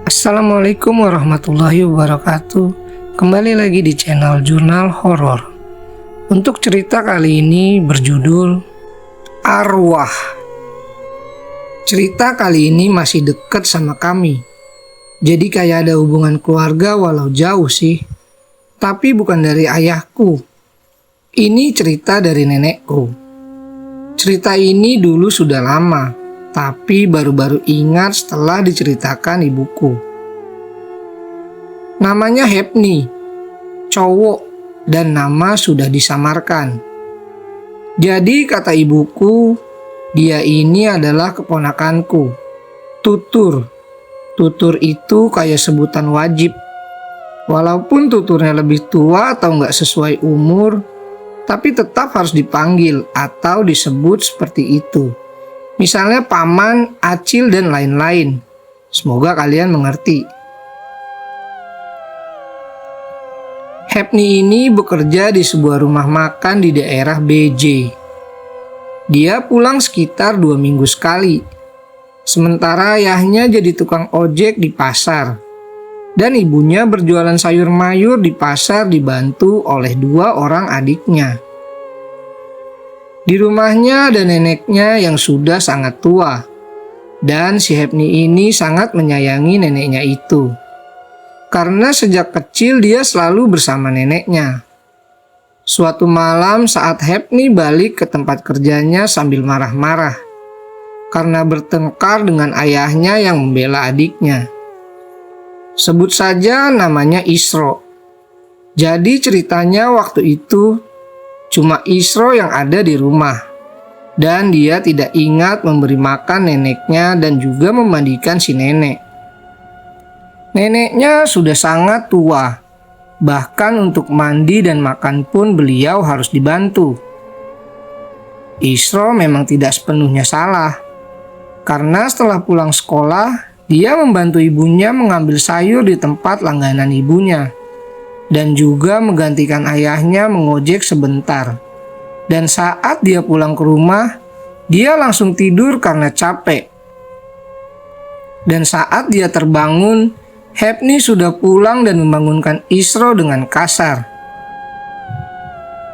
Assalamualaikum warahmatullahi wabarakatuh. Kembali lagi di channel Jurnal Horor. Untuk cerita kali ini berjudul Arwah. Cerita kali ini masih dekat sama kami. Jadi kayak ada hubungan keluarga walau jauh sih. Tapi bukan dari ayahku. Ini cerita dari nenekku. Cerita ini dulu sudah lama, tapi baru-baru ingat setelah diceritakan ibuku. Namanya Hepni, cowok, dan nama sudah disamarkan. Jadi kata ibuku, dia ini adalah keponakanku, tutur. Tutur itu kayak sebutan wajib. Walaupun tuturnya lebih tua atau nggak sesuai umur, tapi tetap harus dipanggil atau disebut seperti itu. Misalnya paman, acil, dan lain-lain. Semoga kalian mengerti. Hepni ini bekerja di sebuah rumah makan di daerah BJ. Dia pulang sekitar 2 minggu sekali. Sementara ayahnya jadi tukang ojek di pasar. Dan ibunya berjualan sayur mayur di pasar dibantu oleh 2 orang adiknya. Di rumahnya ada neneknya yang sudah sangat tua, dan si Hepni ini sangat menyayangi neneknya itu. Karena sejak kecil dia selalu bersama neneknya. Suatu malam saat Hepni balik ke tempat kerjanya sambil marah-marah, karena bertengkar dengan ayahnya yang membela adiknya. Sebut saja namanya Isro. Jadi ceritanya waktu itu cuma Isro yang ada di rumah, dan dia tidak ingat memberi makan neneknya dan juga memandikan si nenek. Neneknya sudah sangat tua, bahkan untuk mandi dan makan pun beliau harus dibantu. Isro memang tidak sepenuhnya salah, karena setelah pulang sekolah, dia membantu ibunya mengambil sayur di tempat langganan ibunya. Dan juga menggantikan ayahnya mengojek sebentar. Dan saat dia pulang ke rumah, dia langsung tidur karena capek. Dan saat dia terbangun, Hepni sudah pulang dan membangunkan Isro dengan kasar.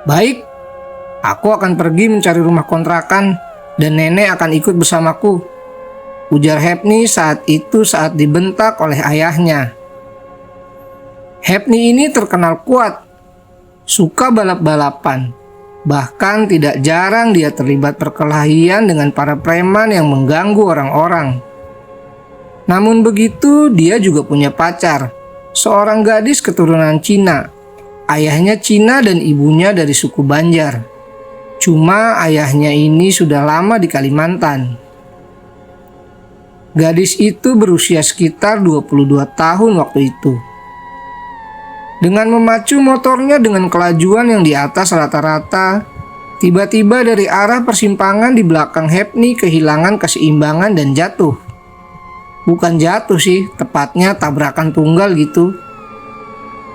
"Baik, aku akan pergi mencari rumah kontrakan dan nenek akan ikut bersamaku," ujar Hepni saat dibentak oleh ayahnya. Hepni ini terkenal kuat, suka balap-balapan, bahkan tidak jarang dia terlibat perkelahian dengan para preman yang mengganggu orang-orang. Namun begitu, dia juga punya pacar, seorang gadis keturunan Cina. Ayahnya Cina dan ibunya dari suku Banjar. Cuma ayahnya ini sudah lama di Kalimantan. Gadis itu berusia sekitar 22 tahun waktu itu. Dengan memacu motornya dengan kelajuan yang di atas rata-rata, tiba-tiba dari arah persimpangan di belakang Hepni kehilangan keseimbangan dan jatuh. Bukan jatuh sih, tepatnya tabrakan tunggal gitu.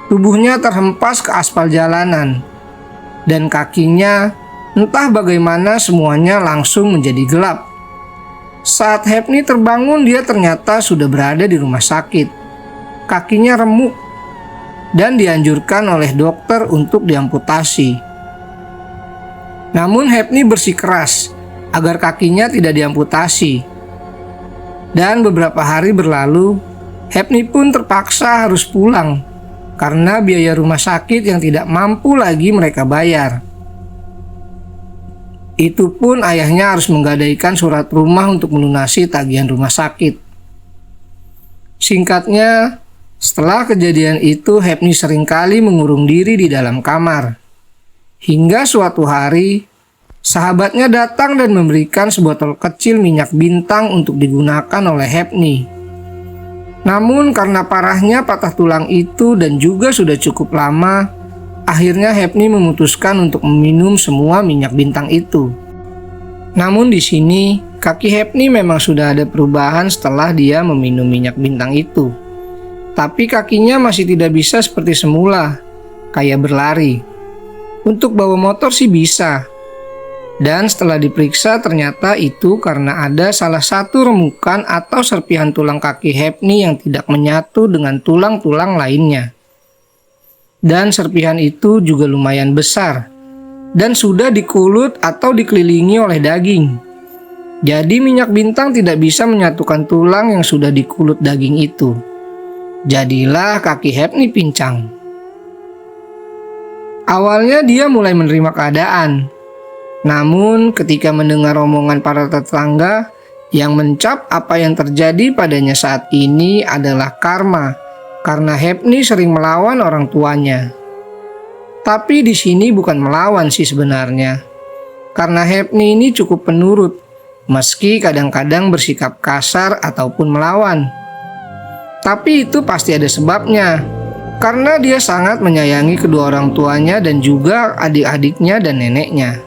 Tubuhnya terhempas ke aspal jalanan, dan kakinya entah bagaimana semuanya langsung menjadi gelap. Saat Hepni terbangun, dia ternyata sudah berada di rumah sakit. Kakinya remuk dan dianjurkan oleh dokter untuk diamputasi. Namun Hepni bersikeras agar kakinya tidak diamputasi. Dan beberapa hari berlalu, Hepni pun terpaksa harus pulang karena biaya rumah sakit yang tidak mampu lagi mereka bayar. Itu pun ayahnya harus menggadaikan surat rumah untuk melunasi tagihan rumah sakit. Singkatnya, setelah kejadian itu, Hepni seringkali mengurung diri di dalam kamar. Hingga suatu hari, sahabatnya datang dan memberikan sebotol kecil minyak bintang untuk digunakan oleh Hepni. Namun karena parahnya patah tulang itu dan juga sudah cukup lama, akhirnya Hepni memutuskan untuk meminum semua minyak bintang itu. Namun di sini, kaki Hepni memang sudah ada perubahan setelah dia meminum minyak bintang itu. Tapi kakinya masih tidak bisa seperti semula, kayak berlari. Untuk bawa motor sih bisa. Dan setelah diperiksa ternyata itu karena ada salah satu remukan atau serpihan tulang kaki Hepni yang tidak menyatu dengan tulang-tulang lainnya. Dan serpihan itu juga lumayan besar dan sudah dikulut atau dikelilingi oleh daging. Jadi minyak bintang tidak bisa menyatukan tulang yang sudah dikulut daging itu. Jadilah kaki Hepni pincang. Awalnya dia mulai menerima keadaan. Namun ketika mendengar omongan para tetangga yang mencap apa yang terjadi padanya saat ini adalah karma karena Hepni sering melawan orang tuanya. Tapi di sini bukan melawan sih sebenarnya. Karena Hepni ini cukup penurut, meski kadang-kadang bersikap kasar ataupun melawan. Tapi itu pasti ada sebabnya, karena dia sangat menyayangi kedua orang tuanya dan juga adik-adiknya dan neneknya.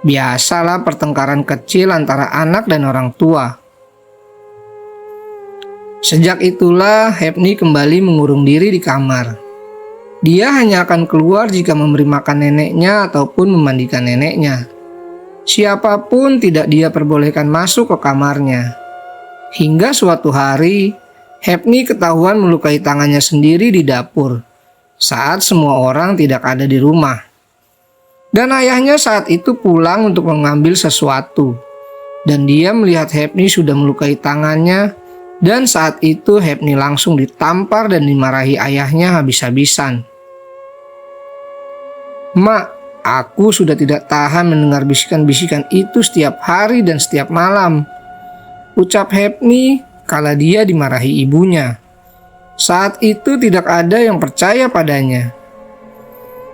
Biasalah pertengkaran kecil antara anak dan orang tua. Sejak itulah Hepni kembali mengurung diri di kamar. Dia hanya akan keluar jika memberi makan neneknya ataupun memandikan neneknya. Siapapun tidak dia perbolehkan masuk ke kamarnya. Hingga suatu hari, Hepni ketahuan melukai tangannya sendiri di dapur saat semua orang tidak ada di rumah. Dan ayahnya saat itu pulang untuk mengambil sesuatu. Dan dia melihat Hepni sudah melukai tangannya. Dan saat itu Hepni langsung ditampar dan dimarahi ayahnya habis-habisan. "Mak, aku sudah tidak tahan mendengar bisikan-bisikan itu setiap hari dan setiap malam," ucap Hepni kala dia dimarahi ibunya. Saat itu tidak ada yang percaya padanya.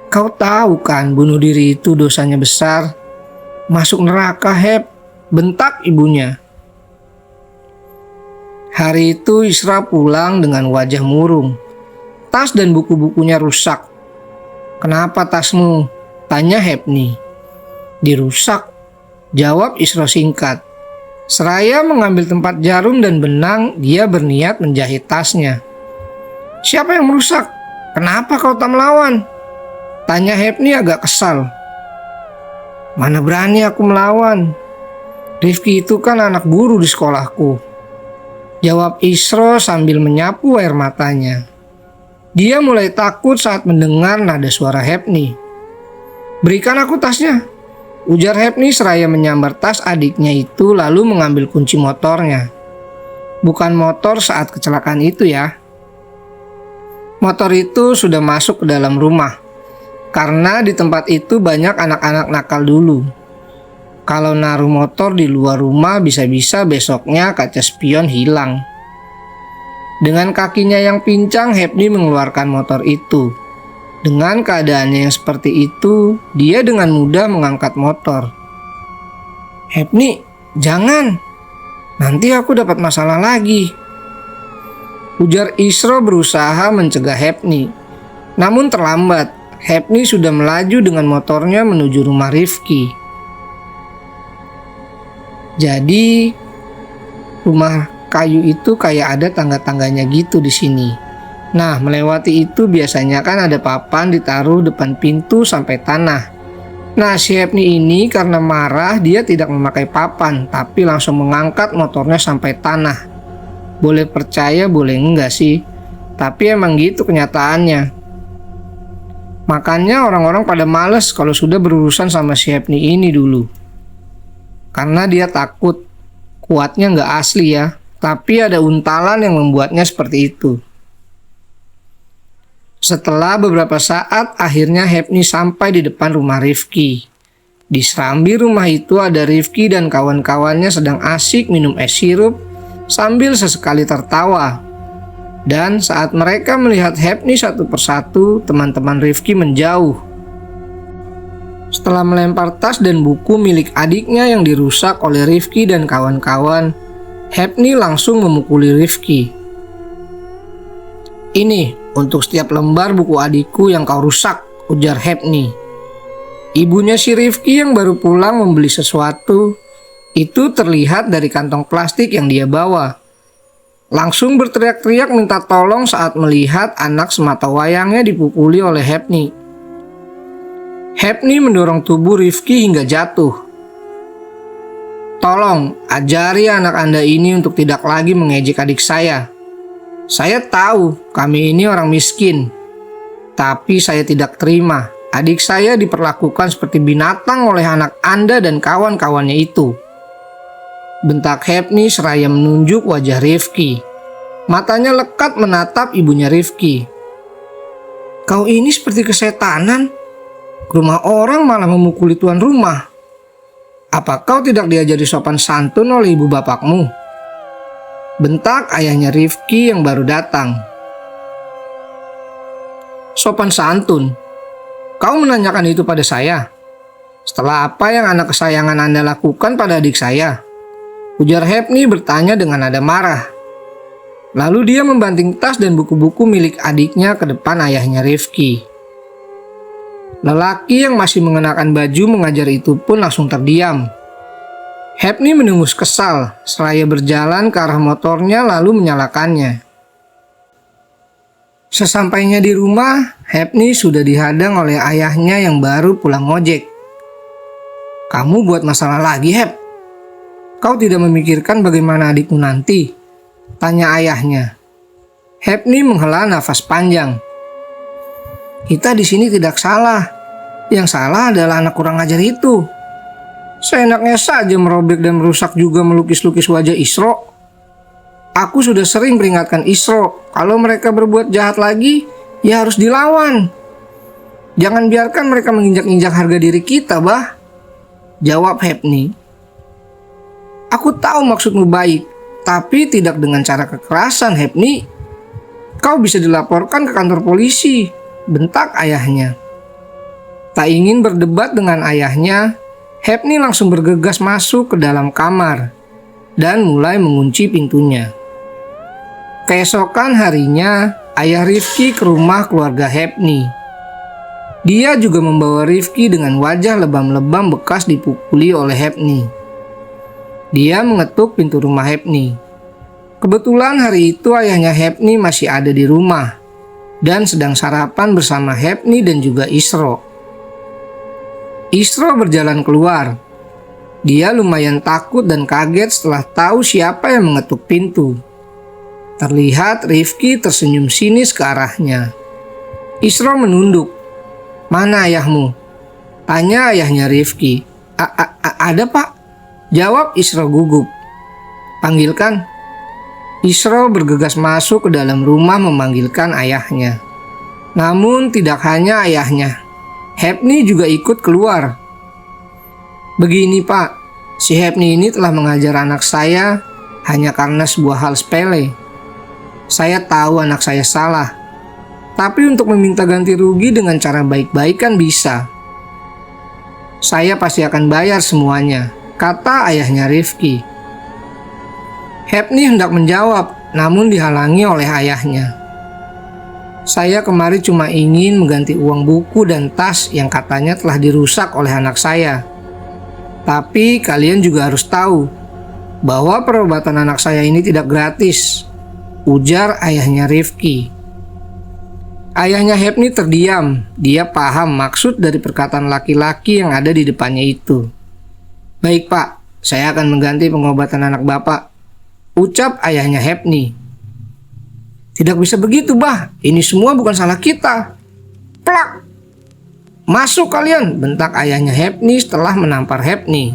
"Kau tahu kan bunuh diri itu dosanya besar. Masuk neraka, Hep," bentak ibunya. Hari itu Isra pulang dengan wajah murung. Tas dan buku-bukunya rusak. "Kenapa tasmu?" tanya Hepni. "Dirusak," jawab Isra singkat. Seraya mengambil tempat jarum dan benang, dia berniat menjahit tasnya. "Siapa yang merusak? Kenapa kau tak melawan?" tanya Hepni agak kesal. "Mana berani aku melawan. Rifki itu kan anak guru di sekolahku," jawab Isra sambil menyapu air matanya. Dia mulai takut saat mendengar nada suara Hepni. "Berikan aku tasnya," ujar Hepni seraya menyambar tas adiknya itu lalu mengambil kunci motornya. Bukan motor saat kecelakaan itu ya. Motor itu sudah masuk ke dalam rumah. Karena di tempat itu banyak anak-anak nakal dulu. Kalau naruh motor di luar rumah bisa-bisa besoknya kaca spion hilang. Dengan kakinya yang pincang, Hepni mengeluarkan motor itu. Dengan keadaannya yang seperti itu, dia dengan mudah mengangkat motor. "Hepni, jangan. Nanti aku dapat masalah lagi," ujar Isra berusaha mencegah Hepni. Namun terlambat. Hepni sudah melaju dengan motornya menuju rumah Rifki. Jadi rumah kayu itu kayak ada tangga-tangganya gitu di sini. Nah, melewati itu biasanya kan ada papan ditaruh depan pintu sampai tanah. Nah, si Hepni ini karena marah dia tidak memakai papan, tapi langsung mengangkat motornya sampai tanah. Boleh percaya boleh enggak sih, tapi emang gitu kenyataannya. Makanya orang-orang pada males kalau sudah berurusan sama si Hepni ini dulu. Karena dia takut, kuatnya nggak asli ya, tapi ada untalan yang membuatnya seperti itu. Setelah beberapa saat, akhirnya Hepni sampai di depan rumah Rifki. Di serambi rumah itu ada Rifki dan kawan-kawannya sedang asik minum es sirup sambil sesekali tertawa. Dan saat mereka melihat Hepni satu persatu, teman-teman Rifki menjauh. Setelah melempar tas dan buku milik adiknya yang dirusak oleh Rifki dan kawan-kawan, Hepni langsung memukuli Rifki. "Ini untuk setiap lembar buku adikku yang kau rusak," ujar Hepni. Ibunya si Rifki yang baru pulang membeli sesuatu, itu terlihat dari kantong plastik yang dia bawa. Langsung berteriak-teriak minta tolong saat melihat anak semata wayangnya dipukuli oleh Hepni. Hepni mendorong tubuh Rifki hingga jatuh. "Tolong ajari anak Anda ini untuk tidak lagi mengejek adik saya. Saya tahu kami ini orang miskin, tapi saya tidak terima adik saya diperlakukan seperti binatang oleh anak Anda dan kawan-kawannya itu," bentak Hepni seraya menunjuk wajah Rifki. Matanya lekat menatap ibunya Rifki. "Kau ini seperti kesetanan. Ke rumah orang malah memukuli tuan rumah. Apa kau tidak diajari sopan santun oleh ibu bapakmu?" bentak ayahnya Rifki yang baru datang. "Sopan santun? Kau menanyakan itu pada saya? Setelah apa yang anak kesayangan Anda lakukan pada adik saya?" ujar Hepni bertanya dengan nada marah. Lalu dia membanting tas dan buku-buku milik adiknya ke depan ayahnya Rifki. Lelaki yang masih mengenakan baju mengajar itu pun langsung terdiam. Hepni mendengus kesal seraya berjalan ke arah motornya lalu menyalakannya. Sesampainya di rumah, Hepni sudah dihadang oleh ayahnya yang baru pulang ngojek. "Kamu buat masalah lagi, Hep? Kau tidak memikirkan bagaimana adikmu nanti?" tanya ayahnya. Hepni menghela nafas panjang. "Kita di sini tidak salah. Yang salah adalah anak kurang ajar itu. Seenaknya saja merobek dan merusak juga melukis-lukis wajah Isro. Aku sudah sering peringatkan Isro, kalau mereka berbuat jahat lagi, ya harus dilawan. Jangan biarkan mereka menginjak-injak harga diri kita, bah," jawab Hepni. "Aku tahu maksudmu baik, tapi tidak dengan cara kekerasan, Hepni. Kau bisa dilaporkan ke kantor polisi," bentak ayahnya. Tak ingin berdebat dengan ayahnya, Hepni langsung bergegas masuk ke dalam kamar dan mulai mengunci pintunya. Keesokan harinya, ayah Rifki ke rumah keluarga Hepni. Dia juga membawa Rifki dengan wajah lebam-lebam bekas dipukuli oleh Hepni. Dia mengetuk pintu rumah Hepni. Kebetulan hari itu ayahnya Hepni masih ada di rumah dan sedang sarapan bersama Hepni dan juga Isro. Isro berjalan keluar. Dia lumayan takut dan kaget setelah tahu siapa yang mengetuk pintu. Terlihat Rifki tersenyum sinis ke arahnya. Isro menunduk. "Mana ayahmu?" tanya ayahnya Rifki. Ada, Pak," jawab Isro gugup. "Panggilkan." Isro bergegas masuk ke dalam rumah memanggilkan ayahnya. Namun tidak hanya ayahnya, Hepni juga ikut keluar. "Begini, Pak, si Hepni ini telah mengajar anak saya hanya karena sebuah hal sepele. Saya tahu anak saya salah, tapi untuk meminta ganti rugi dengan cara baik-baik kan bisa. Saya pasti akan bayar semuanya," kata ayahnya Rifki. Hepni hendak menjawab, namun dihalangi oleh ayahnya. "Saya kemari cuma ingin mengganti uang buku dan tas yang katanya telah dirusak oleh anak saya. Tapi kalian juga harus tahu bahwa perobatan anak saya ini tidak gratis," ujar ayahnya Rifki. Ayahnya Hepni terdiam. Dia paham maksud dari perkataan laki-laki yang ada di depannya itu. "Baik, Pak, saya akan mengganti pengobatan anak Bapak," ucap ayahnya Hepni. "Tidak bisa begitu, bah. Ini semua bukan salah kita." "Plak! Masuk kalian," bentak ayahnya Hepni setelah menampar Hepni.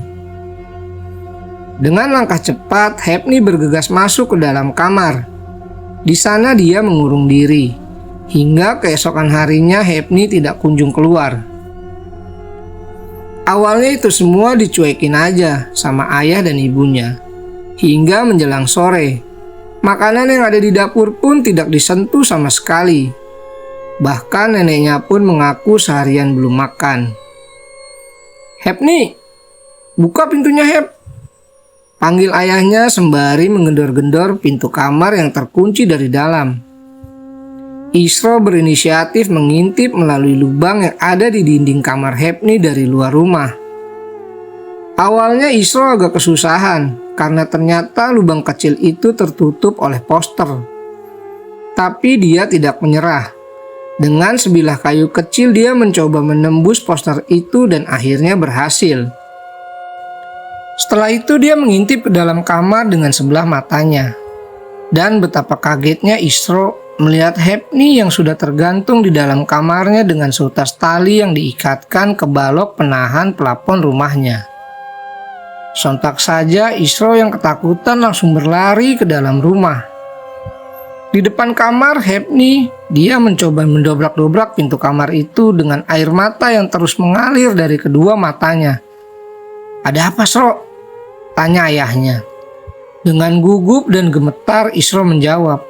Dengan langkah cepat, Hepni bergegas masuk ke dalam kamar. Di sana dia mengurung diri. Hingga keesokan harinya Hepni tidak kunjung keluar. Awalnya itu semua dicuekin aja sama ayah dan ibunya. Hingga menjelang sore, makanan yang ada di dapur pun tidak disentuh sama sekali. Bahkan neneknya pun mengaku seharian belum makan. "Hepni, buka pintunya, Hep," panggil ayahnya sembari menggedor-gedor pintu kamar yang terkunci dari dalam. Isro berinisiatif mengintip melalui lubang yang ada di dinding kamar Hepni dari luar rumah. Awalnya Isro agak kesusahan karena ternyata lubang kecil itu tertutup oleh poster. Tapi dia tidak menyerah. Dengan sebilah kayu kecil dia mencoba menembus poster itu dan akhirnya berhasil. Setelah itu dia mengintip ke dalam kamar dengan sebelah matanya. Dan betapa kagetnya Isra melihat Hepni yang sudah tergantung di dalam kamarnya dengan seutas tali yang diikatkan ke balok penahan plafon rumahnya. Sontak saja Isra yang ketakutan langsung berlari ke dalam rumah. Di depan kamar Hepni, dia mencoba mendobrak-dobrak pintu kamar itu dengan air mata yang terus mengalir dari kedua matanya. "Ada apa, Sro?" tanya ayahnya. Dengan gugup dan gemetar Isra menjawab,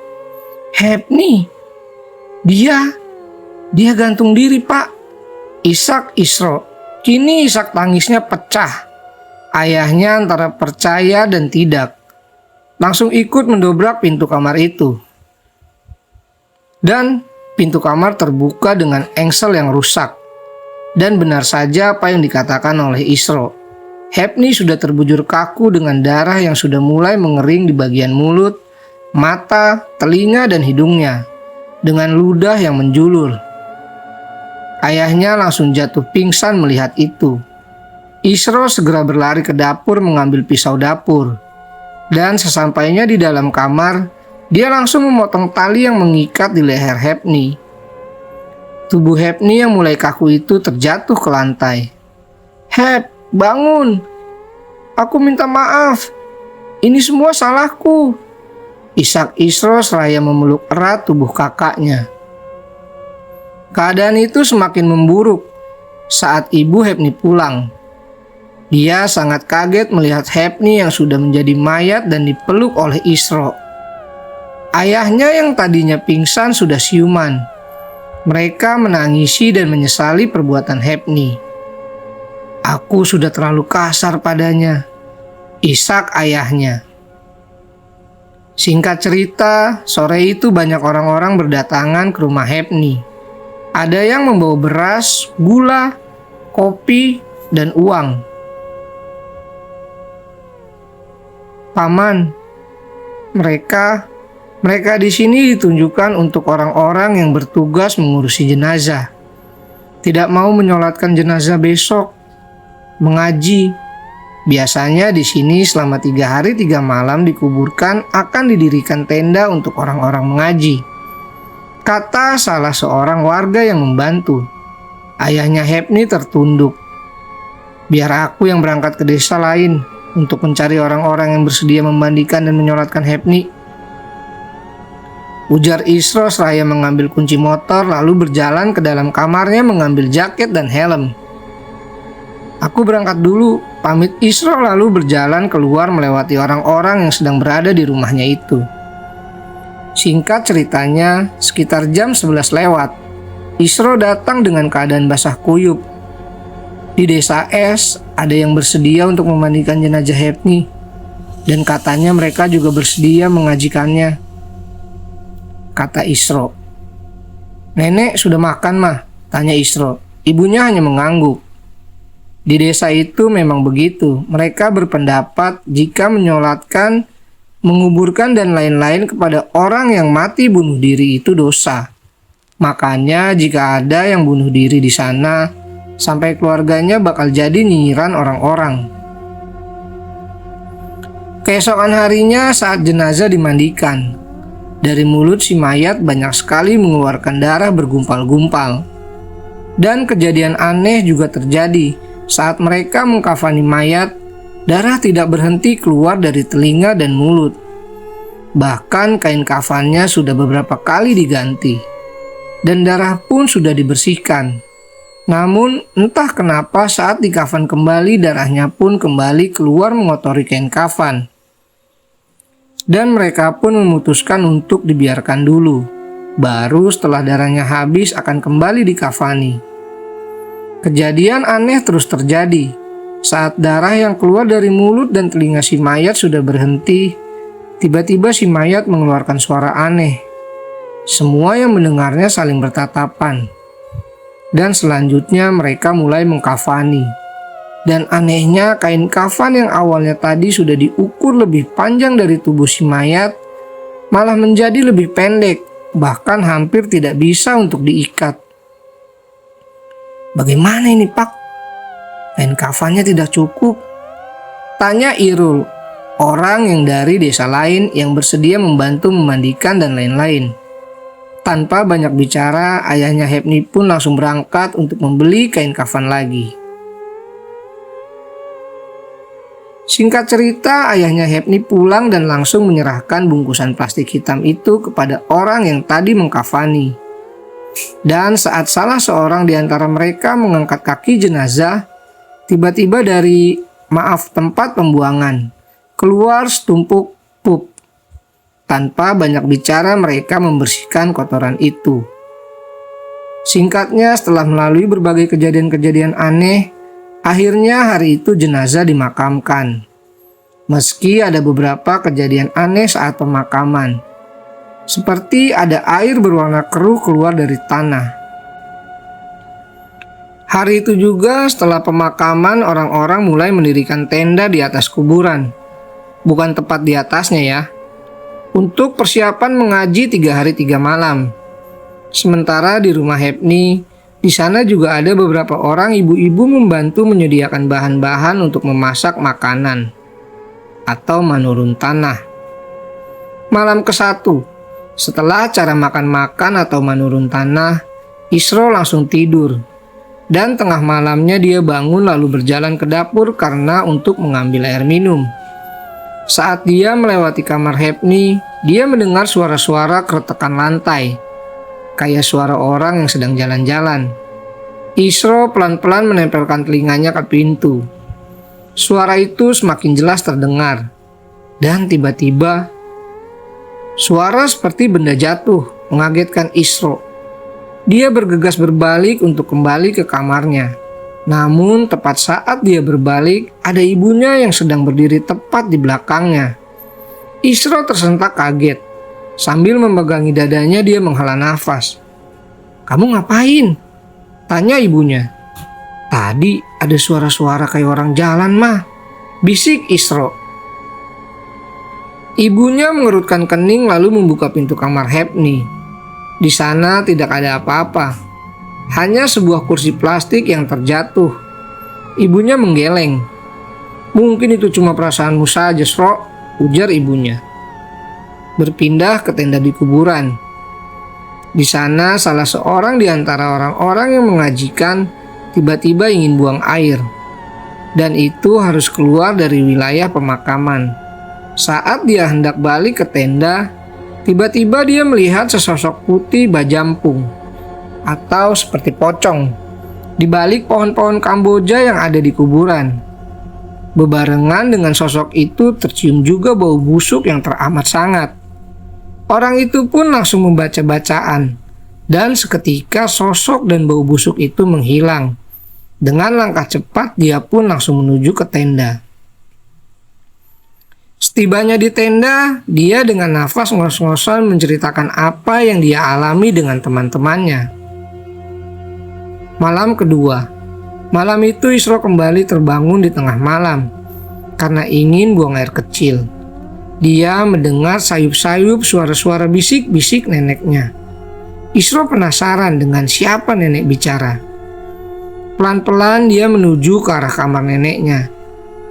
"Hepni, dia gantung diri, Pak." Isak Isra. Kini isak tangisnya pecah. Ayahnya antara percaya dan tidak. Langsung ikut mendobrak pintu kamar itu. Dan pintu kamar terbuka dengan engsel yang rusak. Dan benar saja apa yang dikatakan oleh Isra. Hepni sudah terbujur kaku dengan darah yang sudah mulai mengering di bagian mulut, mata, telinga, dan hidungnya, dengan ludah yang menjulur. Ayahnya langsung jatuh pingsan melihat itu. Isra segera berlari ke dapur mengambil pisau dapur. Dan sesampainya di dalam kamar, dia langsung memotong tali yang mengikat di leher Hepni. Tubuh Hepni yang mulai kaku itu terjatuh ke lantai. "Hep, bangun! Aku minta maaf. Ini semua salahku." Isak Isra seraya memeluk erat tubuh kakaknya. Keadaan itu semakin memburuk saat ibu Hepni pulang. Dia sangat kaget melihat Hepni yang sudah menjadi mayat dan dipeluk oleh Isra. Ayahnya yang tadinya pingsan sudah siuman. Mereka menangisi dan menyesali perbuatan Hepni. "Aku sudah terlalu kasar padanya," isak ayahnya. Singkat cerita, sore itu banyak orang-orang berdatangan ke rumah Hepni. Ada yang membawa beras, gula, kopi, dan uang. "Paman, mereka di sini ditunjukkan untuk orang-orang yang bertugas mengurusi jenazah. Tidak mau menyolatkan jenazah besok, mengaji. Biasanya di sini selama 3 hari 3 malam dikuburkan akan didirikan tenda untuk orang-orang mengaji," kata salah seorang warga yang membantu. Ayahnya Hepni tertunduk. "Biar aku yang berangkat ke desa lain untuk mencari orang-orang yang bersedia memandikan dan menyolatkan Hepni," ujar Isra seraya mengambil kunci motor lalu berjalan ke dalam kamarnya mengambil jaket dan helm. "Aku berangkat dulu," pamit Isra lalu berjalan keluar melewati orang-orang yang sedang berada di rumahnya itu. Singkat ceritanya, sekitar jam 11 lewat, Isra datang dengan keadaan basah kuyup. Di desa S, ada yang bersedia untuk memandikan jenazah Hepni, dan katanya mereka juga bersedia mengajikannya, kata Isra. "Nenek sudah makan, Mah?" tanya Isra. Ibunya hanya mengangguk. Di desa itu memang begitu. Mereka berpendapat jika menyolatkan, menguburkan, dan lain-lain kepada orang yang mati bunuh diri itu dosa. Makanya jika ada yang bunuh diri di sana, sampai keluarganya bakal jadi nyinyiran orang-orang. Keesokan harinya saat jenazah dimandikan, dari mulut si mayat banyak sekali mengeluarkan darah bergumpal-gumpal. Dan kejadian aneh juga terjadi saat mereka mengkafani mayat. Darah tidak berhenti keluar dari telinga dan mulut. Bahkan kain kafannya sudah beberapa kali diganti, dan darah pun sudah dibersihkan. Namun entah kenapa saat dikafan kembali darahnya pun kembali keluar mengotori kain kafan. Dan mereka pun memutuskan untuk dibiarkan dulu. Baru setelah darahnya habis akan kembali dikafani. Kejadian aneh terus terjadi. Saat darah yang keluar dari mulut dan telinga si mayat sudah berhenti, tiba-tiba si mayat mengeluarkan suara aneh. Semua yang mendengarnya saling bertatapan. Dan selanjutnya mereka mulai mengkafani. Dan anehnya kain kafan yang awalnya tadi sudah diukur lebih panjang dari tubuh si mayat, malah menjadi lebih pendek, bahkan hampir tidak bisa untuk diikat. "Bagaimana ini, Pak? Kain kafannya tidak cukup?" tanya Irul, orang yang dari desa lain yang bersedia membantu memandikan dan lain-lain. Tanpa banyak bicara, ayahnya Hepni pun langsung berangkat untuk membeli kain kafan lagi. Singkat cerita, ayahnya Hepni pulang dan langsung menyerahkan bungkusan plastik hitam itu kepada orang yang tadi mengkafani. Dan saat salah seorang di antara mereka mengangkat kaki jenazah, tiba-tiba dari tempat pembuangan keluar setumpuk pup. Tanpa banyak bicara, mereka membersihkan kotoran itu. Singkatnya, setelah melalui berbagai kejadian-kejadian aneh, akhirnya hari itu jenazah dimakamkan. Meski ada beberapa kejadian aneh saat pemakaman, seperti ada air berwarna keruh keluar dari tanah. Hari itu juga setelah pemakaman, orang-orang mulai mendirikan tenda di atas kuburan. Bukan tepat di atasnya ya, untuk persiapan mengaji 3 hari 3 malam. Sementara di rumah Hepni, di sana juga ada beberapa orang ibu-ibu membantu menyediakan bahan-bahan untuk memasak makanan atau manurun tanah. Malam ke-1, setelah acara makan-makan atau manurun tanah, Isro langsung tidur. Dan tengah malamnya dia bangun lalu berjalan ke dapur karena untuk mengambil air minum. Saat dia melewati kamar Hepni, dia mendengar suara-suara keretakan lantai, kayak suara orang yang sedang jalan-jalan. Isro pelan-pelan menempelkan telinganya ke pintu. Suara itu semakin jelas terdengar, dan tiba-tiba suara seperti benda jatuh mengagetkan Isro. Dia bergegas berbalik untuk kembali ke kamarnya. Namun tepat saat dia berbalik, ada ibunya yang sedang berdiri tepat di belakangnya. Isro tersentak kaget. Sambil memegangi dadanya, dia menghela nafas. "Kamu ngapain?" tanya ibunya. "Tadi ada suara-suara kayak orang jalan, Mah," bisik Isro. Ibunya mengerutkan kening lalu membuka pintu kamar Hepni. Di sana tidak ada apa-apa. Hanya sebuah kursi plastik yang terjatuh. Ibunya menggeleng. "Mungkin itu cuma perasaanmu saja, Sro," ujar ibunya. Berpindah ke tenda di kuburan. Di sana salah seorang di antara orang-orang yang mengajikan tiba-tiba ingin buang air. Dan itu harus keluar dari wilayah pemakaman. Saat dia hendak balik ke tenda, tiba-tiba dia melihat sesosok putih bajampung atau seperti pocong di balik pohon-pohon Kamboja yang ada di kuburan. Bebarengan dengan sosok itu tercium juga bau busuk yang teramat sangat. Orang itu pun langsung membaca bacaan, dan seketika sosok dan bau busuk itu menghilang. Dengan langkah cepat dia pun langsung menuju ke tenda. Setibanya di tenda, dia dengan nafas ngos-ngosan menceritakan apa yang dia alami dengan teman-temannya. Malam kedua. Malam itu Isro kembali terbangun di tengah malam karena ingin buang air kecil. Dia mendengar sayup-sayup suara-suara bisik-bisik neneknya. Isro penasaran dengan siapa nenek bicara. Pelan-pelan dia menuju ke arah kamar neneknya.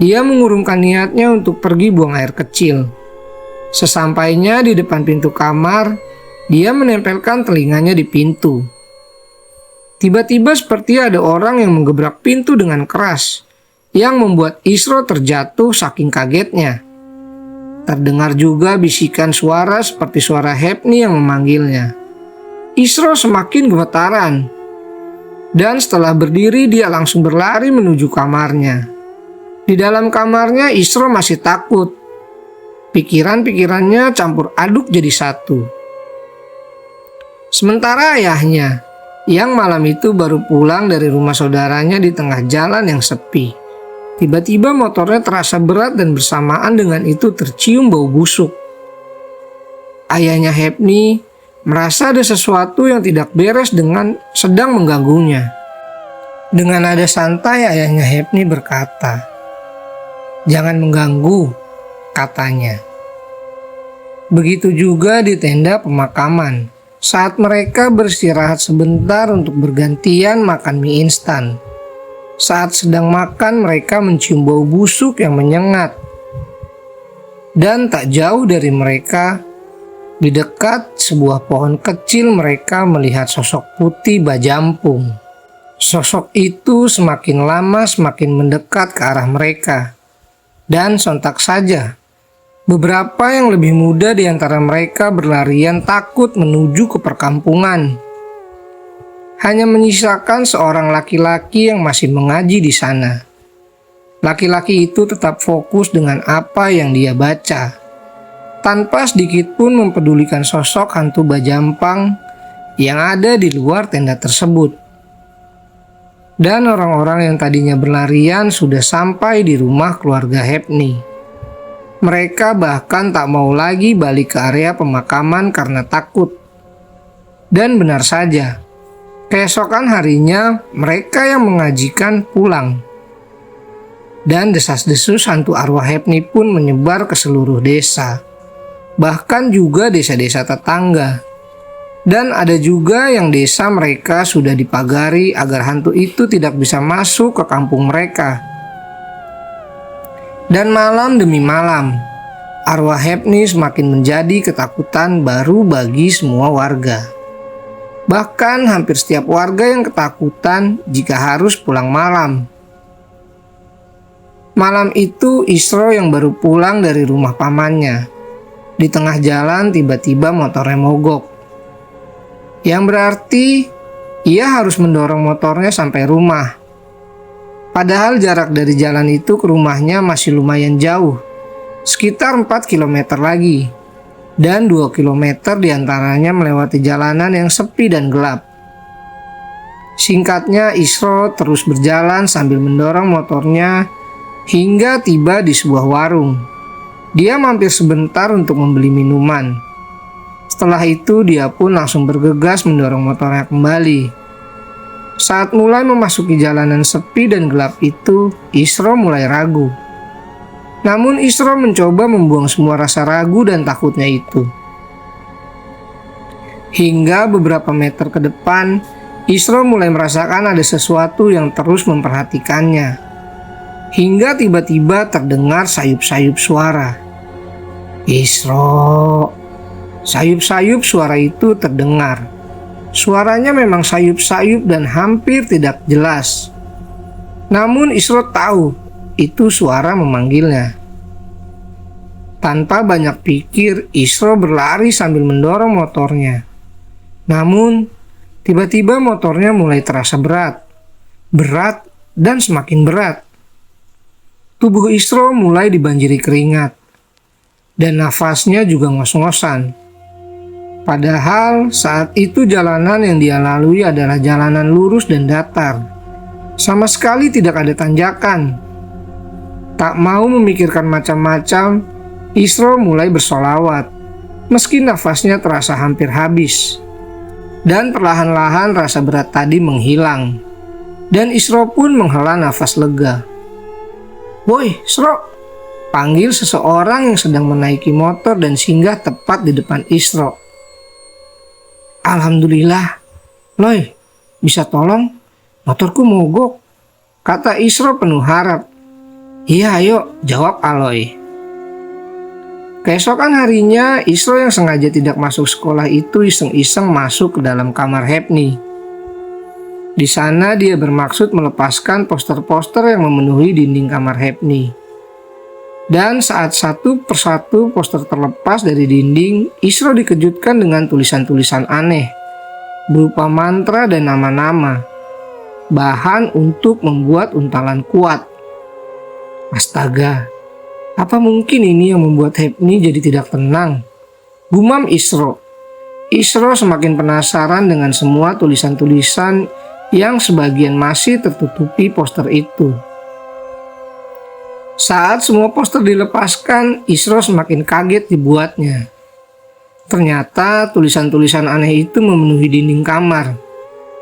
Dia mengurungkan niatnya untuk pergi buang air kecil. Sesampainya di depan pintu kamar, dia menempelkan telinganya di pintu. Tiba-tiba seperti ada orang yang menggebrak pintu dengan keras, yang membuat Isro terjatuh saking kagetnya. Terdengar juga bisikan suara seperti suara Hepni yang memanggilnya. Isro semakin gemetaran, dan setelah berdiri dia langsung berlari menuju kamarnya. Di dalam kamarnya Isro masih takut. Pikiran-pikirannya campur aduk jadi satu. Sementara ayahnya, yang malam itu baru pulang dari rumah saudaranya di tengah jalan yang sepi, tiba-tiba motornya terasa berat dan bersamaan dengan itu tercium bau busuk. Ayahnya Hepni merasa ada sesuatu yang tidak beres dengan sedang mengganggunya. Dengan nada santai ayahnya Hepni berkata, "Jangan mengganggu," katanya. Begitu juga di tenda pemakaman. Saat mereka beristirahat sebentar untuk bergantian makan mie instan. Saat sedang makan, mereka mencium bau busuk yang menyengat. Dan tak jauh dari mereka, di dekat sebuah pohon kecil, mereka melihat sosok putih bajampung. Sosok itu semakin lama semakin mendekat ke arah mereka. Dan sontak saja, beberapa yang lebih muda di antara mereka berlarian takut menuju ke perkampungan. Hanya menyisakan seorang laki-laki yang masih mengaji di sana. Laki-laki itu tetap fokus dengan apa yang dia baca, tanpa sedikit pun mempedulikan sosok hantu bajampang yang ada di luar tenda tersebut. Dan orang-orang yang tadinya berlarian sudah sampai di rumah keluarga Hepni. Mereka bahkan tak mau lagi balik ke area pemakaman karena takut. Dan benar saja, keesokan harinya mereka yang mengajikan pulang. Dan desas-desus hantu arwah Hepni pun menyebar ke seluruh desa, bahkan juga desa-desa tetangga. Dan ada juga yang desa mereka sudah dipagari agar hantu itu tidak bisa masuk ke kampung mereka. Dan malam demi malam, arwah Hepni semakin menjadi ketakutan baru bagi semua warga. Bahkan hampir setiap warga yang ketakutan jika harus pulang malam. Malam itu Isro yang baru pulang dari rumah pamannya. Di tengah jalan tiba-tiba motornya mogok. Yang berarti ia harus mendorong motornya sampai rumah. Padahal jarak dari jalan itu ke rumahnya masih lumayan jauh, sekitar 4 km lagi. Dan 2 km diantaranya melewati jalanan yang sepi dan gelap. Singkatnya, Isro terus berjalan sambil mendorong motornya hingga tiba di sebuah warung. Dia mampir sebentar untuk membeli minuman. Setelah itu dia pun langsung bergegas mendorong motornya kembali. Saat mulai memasuki jalanan sepi dan gelap itu, Isro mulai ragu. Namun Isro mencoba membuang semua rasa ragu dan takutnya itu. Hingga beberapa meter ke depan, Isro mulai merasakan ada sesuatu yang terus memperhatikannya. Hingga tiba-tiba terdengar sayup-sayup suara. Isro. Sayup-sayup suara itu terdengar. Suaranya memang sayup-sayup dan hampir tidak jelas. Namun Isro tahu itu suara memanggilnya. Tanpa banyak pikir, Isro berlari sambil mendorong motornya. Namun, tiba-tiba motornya mulai terasa berat. Berat dan semakin berat. Tubuh Isro mulai dibanjiri keringat. Dan nafasnya juga ngos-ngosan. Padahal saat itu jalanan yang dia lalui adalah jalanan lurus dan datar. Sama sekali tidak ada tanjakan. Tak mau memikirkan macam-macam, Isro mulai bersolawat. Meski nafasnya terasa hampir habis. Dan perlahan-lahan rasa berat tadi menghilang. Dan Isro pun menghela nafas lega. "Woi, Isro!" panggil seseorang yang sedang menaiki motor dan singgah tepat di depan Isro. "Alhamdulillah, Loy, bisa tolong? Motorku mogok," kata Isro penuh harap. "Iya, ayo," jawab Aloy. Keesokan harinya, Isro yang sengaja tidak masuk sekolah itu iseng-iseng masuk ke dalam kamar Hepni. Di sana dia bermaksud melepaskan poster-poster yang memenuhi dinding kamar Hepni. Dan saat satu persatu poster terlepas dari dinding, Isro dikejutkan dengan tulisan-tulisan aneh, berupa mantra dan nama-nama, bahan untuk membuat untalan kuat. Astaga, apa mungkin ini yang membuat Hepni jadi tidak tenang? Gumam Isro. Isro semakin penasaran dengan semua tulisan-tulisan yang sebagian masih tertutupi poster itu. Saat semua poster dilepaskan, Isro semakin kaget dibuatnya. Ternyata tulisan-tulisan aneh itu memenuhi dinding kamar.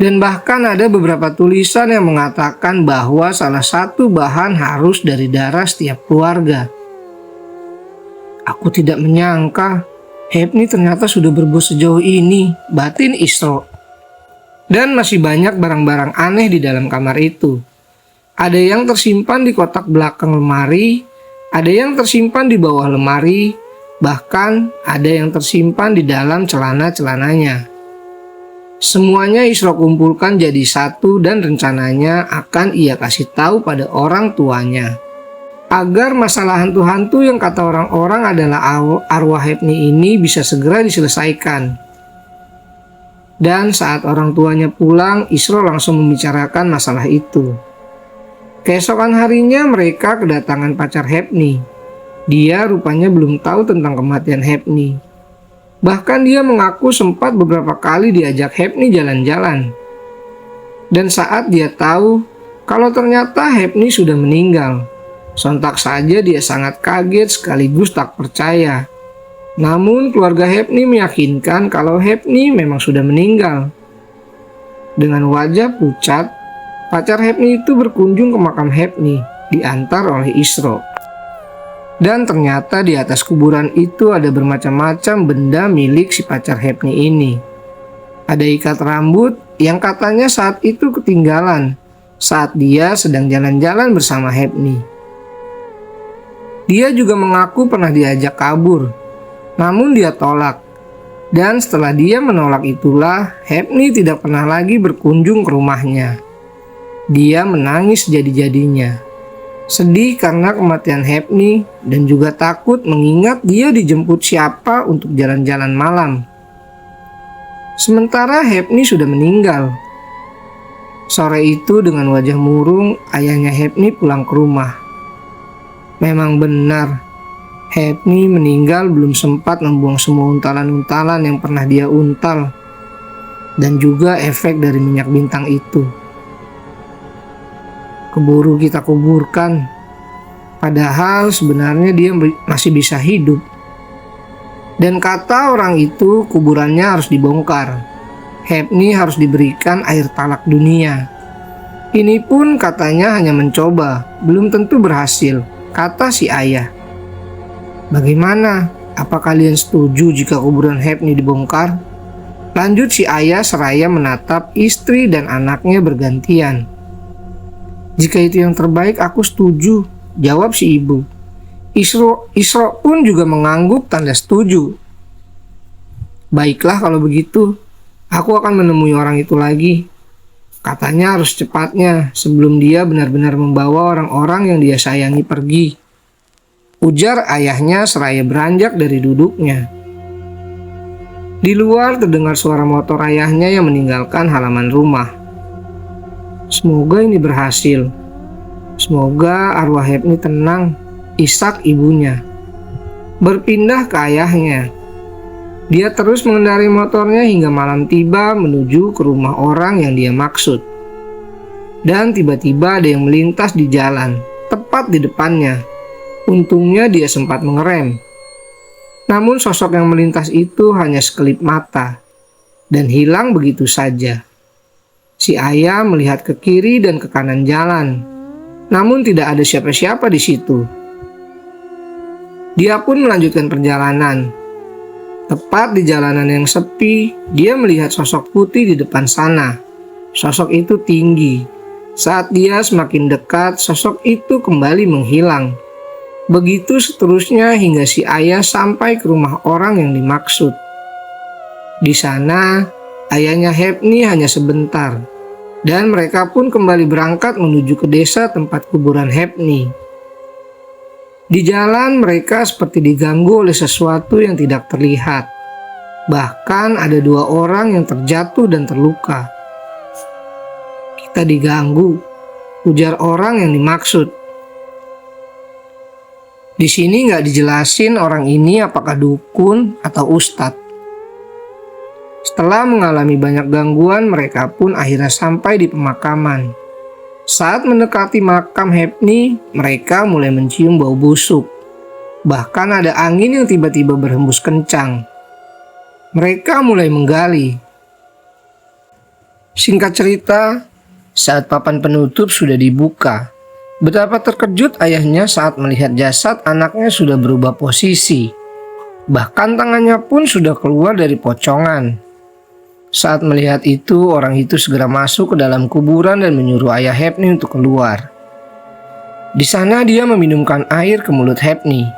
Dan bahkan ada beberapa tulisan yang mengatakan bahwa salah satu bahan harus dari darah setiap keluarga. Aku tidak menyangka Hepni ternyata sudah berbuat sejauh ini, batin Isra. Dan masih banyak barang-barang aneh di dalam kamar itu. Ada yang tersimpan di kotak belakang lemari, ada yang tersimpan di bawah lemari, bahkan ada yang tersimpan di dalam celana-celananya. Semuanya Isra kumpulkan jadi satu dan rencananya akan ia kasih tahu pada orang tuanya. Agar masalah hantu-hantu yang kata orang-orang adalah arwah Hepni ini bisa segera diselesaikan. Dan saat orang tuanya pulang, Isra langsung membicarakan masalah itu. Keesokan harinya mereka kedatangan pacar Hepni. Dia rupanya belum tahu tentang kematian Hepni. Bahkan dia mengaku sempat beberapa kali diajak Hepni jalan-jalan. Dan saat dia tahu kalau ternyata Hepni sudah meninggal, sontak saja dia sangat kaget sekaligus tak percaya. Namun keluarga Hepni meyakinkan kalau Hepni memang sudah meninggal. Dengan wajah pucat, pacar Hepni itu berkunjung ke makam Hepni, diantar oleh Isra. Dan ternyata di atas kuburan itu ada bermacam-macam benda milik si pacar Hepni ini. Ada ikat rambut yang katanya saat itu ketinggalan saat dia sedang jalan-jalan bersama Hepni. Dia juga mengaku pernah diajak kabur, namun dia tolak. Dan setelah dia menolak itulah Hepni tidak pernah lagi berkunjung ke rumahnya. Dia menangis jadi-jadinya. Sedih karena kematian Hepni dan juga takut mengingat dia dijemput siapa untuk jalan-jalan malam. Sementara Hepni sudah meninggal. Sore itu dengan wajah murung, ayahnya Hepni pulang ke rumah. Memang benar, Hepni meninggal belum sempat membuang semua untalan-untalan yang pernah dia untal. Dan juga efek dari minyak bintang itu. Keburu kita kuburkan, padahal sebenarnya dia masih bisa hidup. Dan kata orang itu kuburannya harus dibongkar. Hepni harus diberikan air talak dunia. Ini pun katanya hanya mencoba, belum tentu berhasil, kata si ayah. Bagaimana? Apa kalian setuju jika kuburan Hepni dibongkar? Lanjut si ayah seraya menatap istri dan anaknya bergantian. Jika itu yang terbaik aku setuju, jawab si ibu. Isra pun juga mengangguk tanda setuju. Baiklah kalau begitu, aku akan menemui orang itu lagi. Katanya harus cepatnya sebelum dia benar-benar membawa orang-orang yang dia sayangi pergi. Ujar ayahnya seraya beranjak dari duduknya. Di luar terdengar suara motor ayahnya yang meninggalkan halaman rumah. Semoga ini berhasil. Semoga arwah Hepni tenang, isak ibunya. Berpindah ke ayahnya. Dia terus mengendarai motornya hingga malam tiba menuju ke rumah orang yang dia maksud. Dan tiba-tiba ada yang melintas di jalan, tepat di depannya. Untungnya dia sempat mengerem. Namun sosok yang melintas itu hanya sekelip mata dan hilang begitu saja. Si ayah melihat ke kiri dan ke kanan jalan, namun tidak ada siapa-siapa di situ. Dia pun melanjutkan perjalanan. Tepat di jalanan yang sepi, dia melihat sosok putih di depan sana. Sosok itu tinggi. Saat dia semakin dekat, sosok itu kembali menghilang. Begitu seterusnya hingga si ayah sampai ke rumah orang yang dimaksud. Di sana, ayahnya Hepni hanya sebentar. Dan mereka pun kembali berangkat menuju ke desa tempat kuburan Hepni. Di jalan mereka seperti diganggu oleh sesuatu yang tidak terlihat. Bahkan ada 2 orang yang terjatuh dan terluka. Kita diganggu, ujar orang yang dimaksud. Di sini nggak dijelasin orang ini apakah dukun atau ustadz. Setelah mengalami banyak gangguan, mereka pun akhirnya sampai di pemakaman. Saat mendekati makam Hepni, mereka mulai mencium bau busuk. Bahkan ada angin yang tiba-tiba berhembus kencang. Mereka mulai menggali. Singkat cerita, saat papan penutup sudah dibuka, betapa terkejut ayahnya saat melihat jasad anaknya sudah berubah posisi. Bahkan tangannya pun sudah keluar dari pocongan. Saat melihat itu, orang itu segera masuk ke dalam kuburan dan menyuruh ayah Hepni untuk keluar. Di sana dia meminumkan air ke mulut Hepni.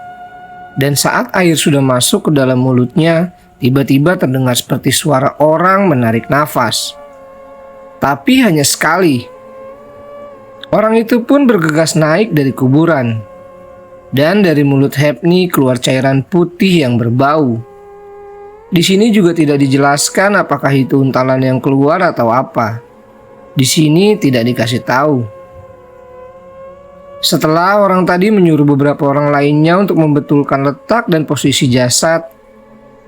Dan saat air sudah masuk ke dalam mulutnya, tiba-tiba terdengar seperti suara orang menarik nafas. Tapi hanya sekali. Orang itu pun bergegas naik dari kuburan. Dan dari mulut Hepni keluar cairan putih yang berbau. Di sini juga tidak dijelaskan apakah itu untalan yang keluar atau apa. Di sini tidak dikasih tahu. Setelah orang tadi menyuruh beberapa orang lainnya untuk membetulkan letak dan posisi jasad,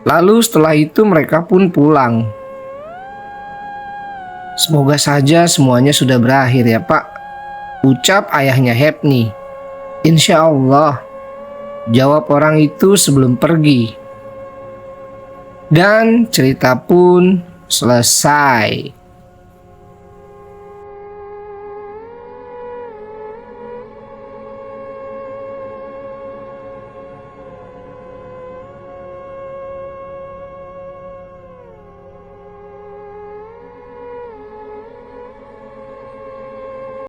lalu setelah itu mereka pun pulang. Semoga saja semuanya sudah berakhir ya Pak, ucap ayahnya Hepni. Insya Allah, jawab orang itu sebelum pergi. Dan cerita pun selesai.